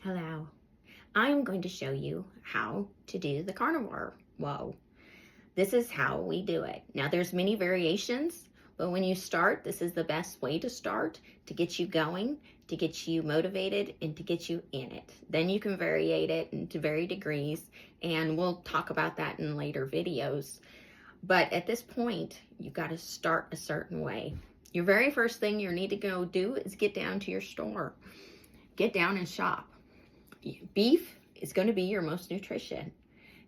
Hello. I'm going to show you how to do the carnivore. Whoa. This is how we do it. Now there's many variations, but when you start, this is the best way to start to get you going, to get you motivated, and to get you in it. Then you can variate it into varying degrees, and we'll talk about that in later videos. But at this point, you got to start a certain way. Your very first thing you need to go do is get down to your store. Get down and shop. Beef is going to be your most nutrition.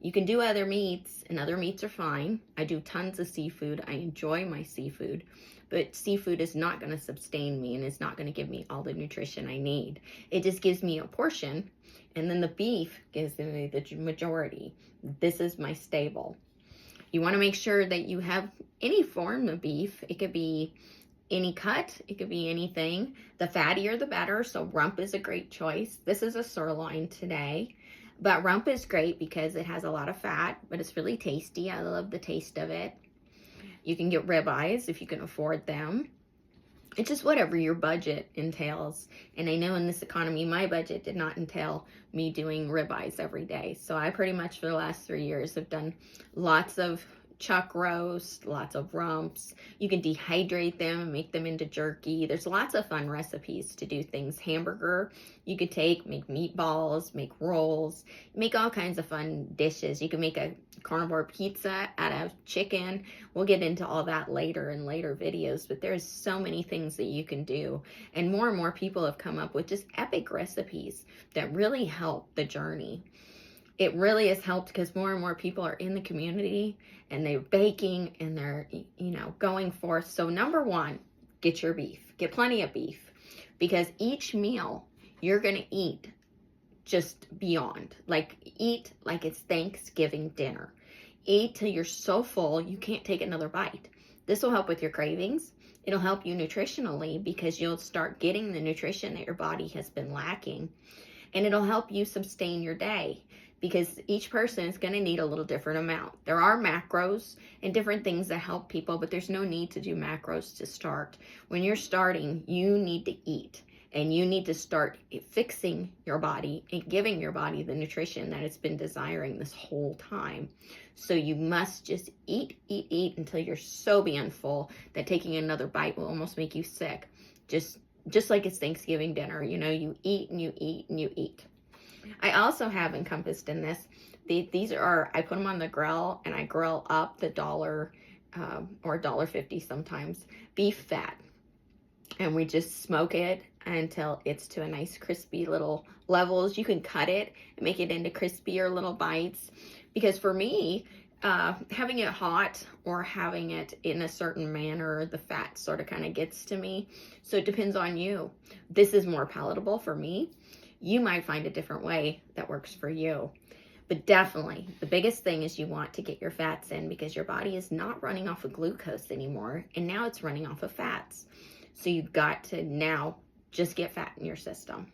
You can do other meats, and other meats are fine. I do tons of seafood. I enjoy my seafood, but seafood is not going to sustain me and it's not going to give me all the nutrition I need. It just gives me a portion, and then the beef gives me the majority. This is my staple. You want to make sure that you have any form of beef. It could be any cut, it could be anything. The fattier the better, so rump is a great choice. This is a sirloin today, but rump is great because it has a lot of fat, but it's really tasty. I love the taste of it. You can get ribeyes if you can afford them. It's just whatever your budget entails. And I know in this economy, my budget did not entail me doing ribeyes every day. So I pretty much for the last 3 years have done lots of chuck roast, lots of rumps. You can dehydrate them and make them into jerky. There's lots of fun recipes to do things. Hamburger, you could make meatballs, make rolls, make all kinds of fun dishes. You can make a carnivore pizza out of chicken. We'll get into all that later in later videos, but there's so many things that you can do. And more people have come up with just epic recipes that really help the journey. It really has helped because more and more people are in the community and they're baking and they're, going forth. So number one, get your beef. Get plenty of beef, because each meal you're going to eat just beyond. Eat like it's Thanksgiving dinner. Eat till you're so full you can't take another bite. This will help with your cravings. It'll help you nutritionally because you'll start getting the nutrition that your body has been lacking. And it'll help you sustain your day, because each person is going to need a little different amount. There are macros and different things that help people, but there's no need to do macros to start. When you're starting, you need to eat, and you need to start fixing your body and giving your body the nutrition that it's been desiring this whole time. So you must just eat until you're so beyond full that taking another bite will almost make you sick. Just like it's Thanksgiving dinner, you eat and you eat and you eat. I also have encompassed in this, these are, I put them on the grill and I grill up the $1 or $1.50 sometimes beef fat. And we just smoke it until it's to a nice crispy little levels. You can cut it and make it into crispier little bites. Because for me, having it hot or having it in a certain manner, the fat sort of kind of gets to me. So it depends on you. This is more palatable for me. You might find a different way that works for you. But definitely, the biggest thing is you want to get your fats in, because your body is not running off of glucose anymore, and now it's running off of fats. So you've got to now just get fat in your system.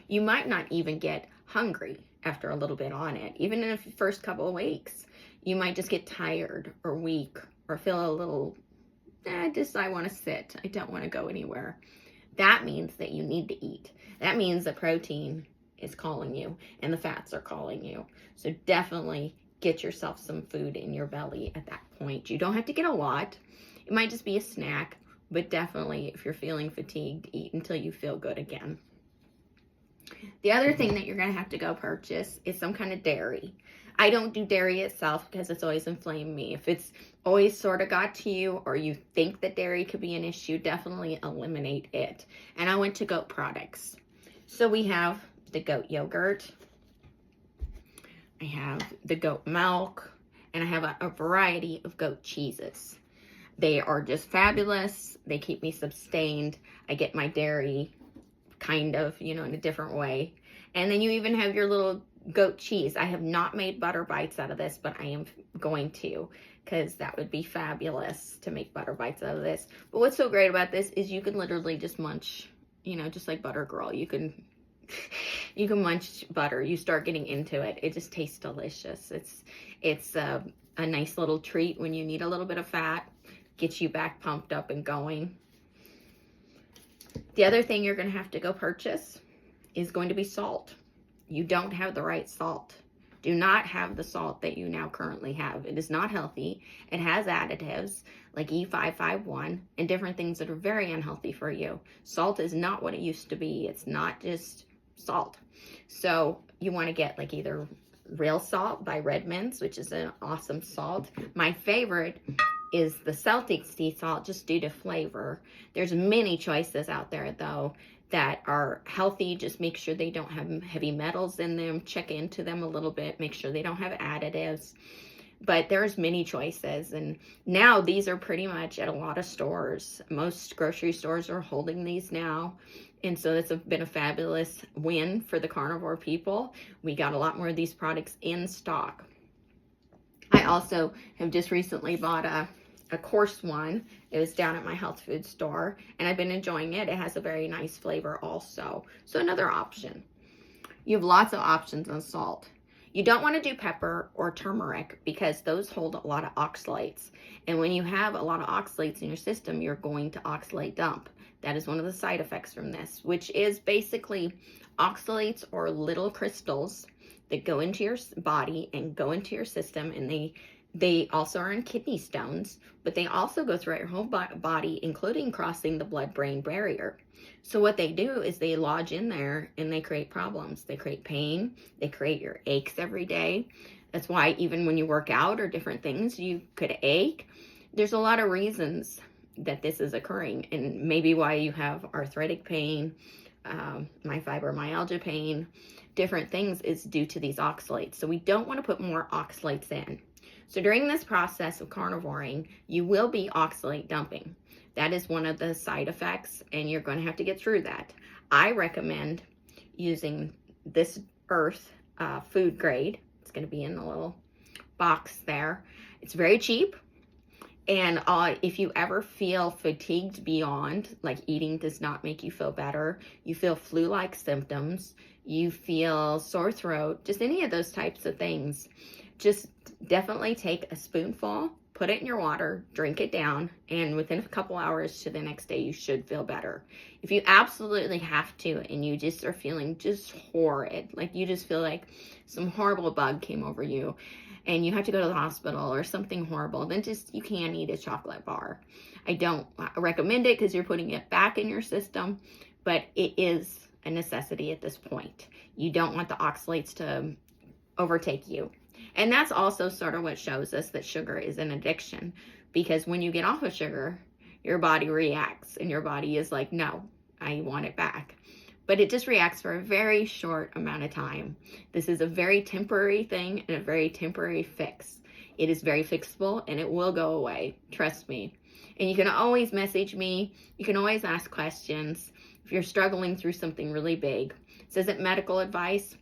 You might not even get hungry after a little bit on it. Even in the first couple of weeks, you might just get tired or weak or feel a little, I want to sit. I don't want to go anywhere. That means that you need to eat. That means that protein is calling you and the fats are calling you. So definitely get yourself some food in your belly at that point. You don't have to get a lot. It might just be a snack, but definitely if you're feeling fatigued, eat until you feel good again. The other thing that you're going to have to go purchase is some kind of dairy. I don't do dairy itself because it's always inflamed me. If it's always sort of got to you or you think that dairy could be an issue, definitely eliminate it. And I went to goat products. So we have the goat yogurt, I have the goat milk, and I have a variety of goat cheeses. They are just fabulous. They keep me sustained. I get my dairy kind of, in a different way. And then you even have your little goat cheese. I have not made butter bites out of this, but I am going to, because that would be fabulous to make butter bites out of this. But what's so great about this is you can literally just munch, just like Butter Girl. You can munch butter. You start getting into it. It just tastes delicious. It's a nice little treat when you need a little bit of fat. Gets you back pumped up and going. The other thing you're going to have to go purchase is going to be salt. You don't have the right salt. Do not have the salt that you now currently have. It is not healthy. It has additives like E551 and different things that are very unhealthy for you. Salt is not what it used to be. It's not just salt. So you want to get like either real salt by Redmond's, which is an awesome salt. My favorite is the Celtic sea salt, just due to flavor. There's many choices out there though that are healthy. Just make sure they don't have heavy metals in them. Check into them a little bit. Make sure they don't have additives. But there's many choices, and now these are pretty much at a lot of stores. Most grocery stores are holding these now, and so it's been a fabulous win for the carnivore people. We got a lot more of these products in stock. I also have just recently bought a coarse one. It was down at my health food store, and I've been enjoying it. It has a very nice flavor also. So another option. You have lots of options on salt. You don't want to do pepper or turmeric because those hold a lot of oxalates. And when you have a lot of oxalates in your system, you're going to oxalate dump. That is one of the side effects from this, which is basically oxalates or little crystals that go into your body and go into your system, and they also are in kidney stones, but they also go throughout your whole body, including crossing the blood-brain barrier. So what they do is they lodge in there and they create problems. They create pain. They create your aches every day. That's why even when you work out or different things, you could ache. There's a lot of reasons that this is occurring, and maybe why you have arthritic pain, my fibromyalgia pain, different things is due to these oxalates. So we don't want to put more oxalates in. So during this process of carnivoring, you will be oxalate dumping. That is one of the side effects, and you're going to have to get through that. I recommend using this Earth food grade. It's going to be in the little box there. It's very cheap. And if you ever feel fatigued beyond, like eating does not make you feel better, you feel flu-like symptoms, you feel sore throat, just any of those types of things, just definitely take a spoonful, put it in your water, drink it down, and within a couple hours to the next day, you should feel better. If you absolutely have to and you just are feeling just horrid, like you just feel like some horrible bug came over you and you have to go to the hospital or something horrible, then just, you can eat a chocolate bar. I don't recommend it because you're putting it back in your system, but it is a necessity at this point. You don't want the oxalates to overtake you. And that's also sort of what shows us that sugar is an addiction, because when you get off of sugar, your body reacts and your body is like, no, I want it back. But it just reacts for a very short amount of time. This is a very temporary thing and a very temporary fix. It is very fixable and it will go away. Trust me. And you can always message me. You can always ask questions if you're struggling through something really big. This isn't medical advice,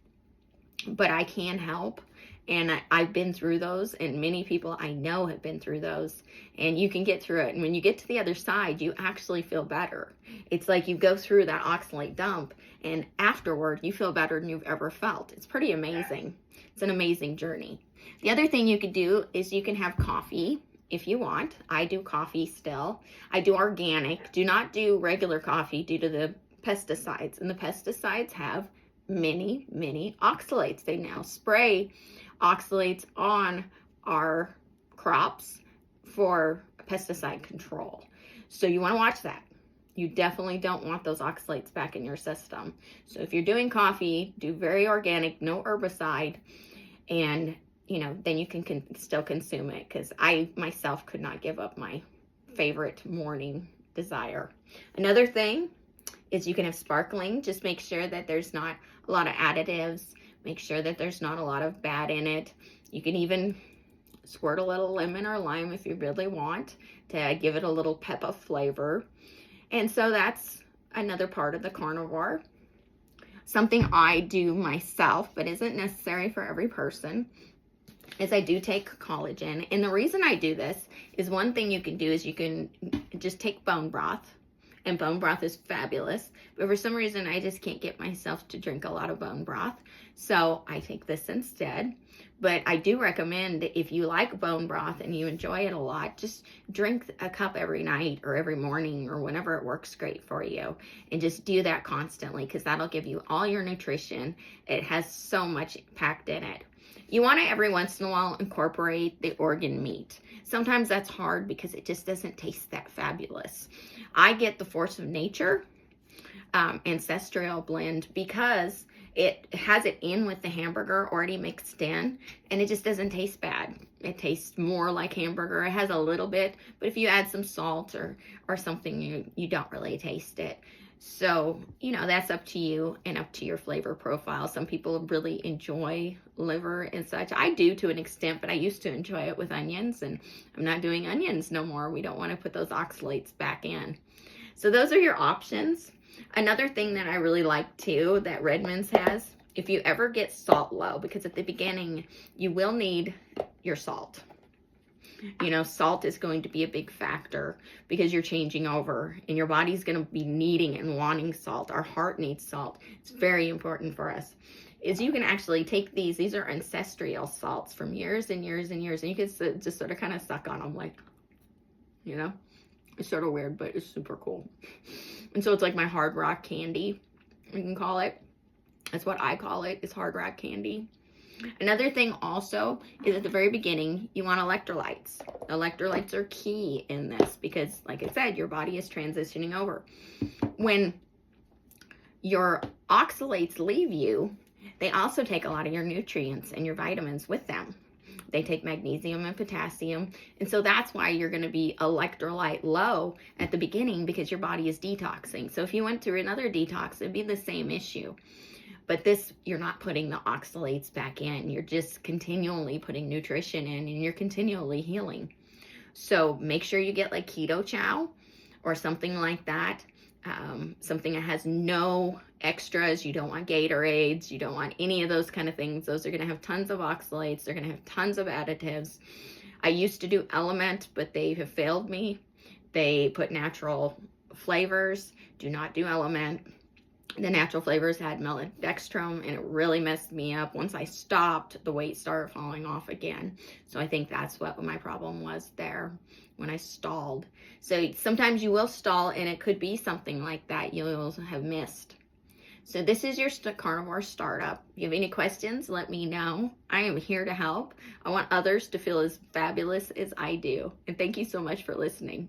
but I can help. And I've been through those, and many people I know have been through those, and you can get through it. And when you get to the other side, you actually feel better. It's like you go through that oxalate dump, and afterward, you feel better than you've ever felt. It's pretty amazing. It's an amazing journey. The other thing you could do is you can have coffee if you want. I do coffee still. I do organic. Do not do regular coffee due to the pesticides, and the pesticides have many, many oxalates. They now spray oxalates on our crops for pesticide control. So you want to watch that. You definitely don't want those oxalates back in your system. So if you're doing coffee, do very organic, no herbicide, and then you can still consume it, because I myself could not give up my favorite morning desire. Another thing is you can have sparkling. Just make sure that there's not a lot of additives. Make sure that there's not a lot of bad in it. You can even squirt a little lemon or lime if you really want to give it a little pep of flavor. And so that's another part of the carnivore. Something I do myself, but isn't necessary for every person, is I do take collagen. And the reason I do this is, one thing you can do is you can just take bone broth and bone broth is fabulous. But for some reason, I just can't get myself to drink a lot of bone broth. So I take this instead. But I do recommend, if you like bone broth and you enjoy it a lot, just drink a cup every night or every morning or whenever it works great for you. And just do that constantly, because that'll give you all your nutrition. It has so much packed in it. You want to every once in a while incorporate the organ meat. Sometimes that's hard because it just doesn't taste that fabulous. I get the Force of Nature ancestral blend because it has it in with the hamburger already mixed in, and it just doesn't taste bad. It tastes more like hamburger. It has a little bit, but if you add some salt or something, you don't really taste it. So, you know, that's up to you and up to your flavor profile. Some people really enjoy liver and such. I do to an extent, but I used to enjoy it with onions, and I'm not doing onions no more. We don't want to put those oxalates back in. So those are your options. Another thing that I really like too that Redmond's has, if you ever get salt low, because at the beginning you will need your salt. You know, salt is going to be a big factor because you're changing over and your body's going to be needing and wanting salt. Our heart needs salt. It's very important for us. Is you can actually take these are ancestral salts from years and years and years, and you can just sort of kind of suck on them, like, you know, it's sort of weird, but it's super cool. And so it's like my hard rock candy, you can call it. That's what I call it, is hard rock candy. Another thing also is at the very beginning, you want electrolytes. Electrolytes are key in this because, like I said, your body is transitioning over. When your oxalates leave you, they also take a lot of your nutrients and your vitamins with them. They take magnesium and potassium. And so that's why you're going to be electrolyte low at the beginning, because your body is detoxing. So if you went through another detox, it'd be the same issue. But this, you're not putting the oxalates back in. You're just continually putting nutrition in, and you're continually healing. So make sure you get like keto chow or something like that. Something that has no extras. You don't want Gatorades. You don't want any of those kind of things. Those are going to have tons of oxalates. They're going to have tons of additives. I used to do Element, but they have failed me. They put natural flavors. Do not do Element. The natural flavors had maltodextrin, and it really messed me up. Once I stopped, the weight started falling off again. So I think that's what my problem was there when I stalled. So sometimes you will stall, and it could be something like that you'll have missed. So this is your carnivore startup. If you have any questions, let me know. I am here to help. I want others to feel as fabulous as I do. And thank you so much for listening.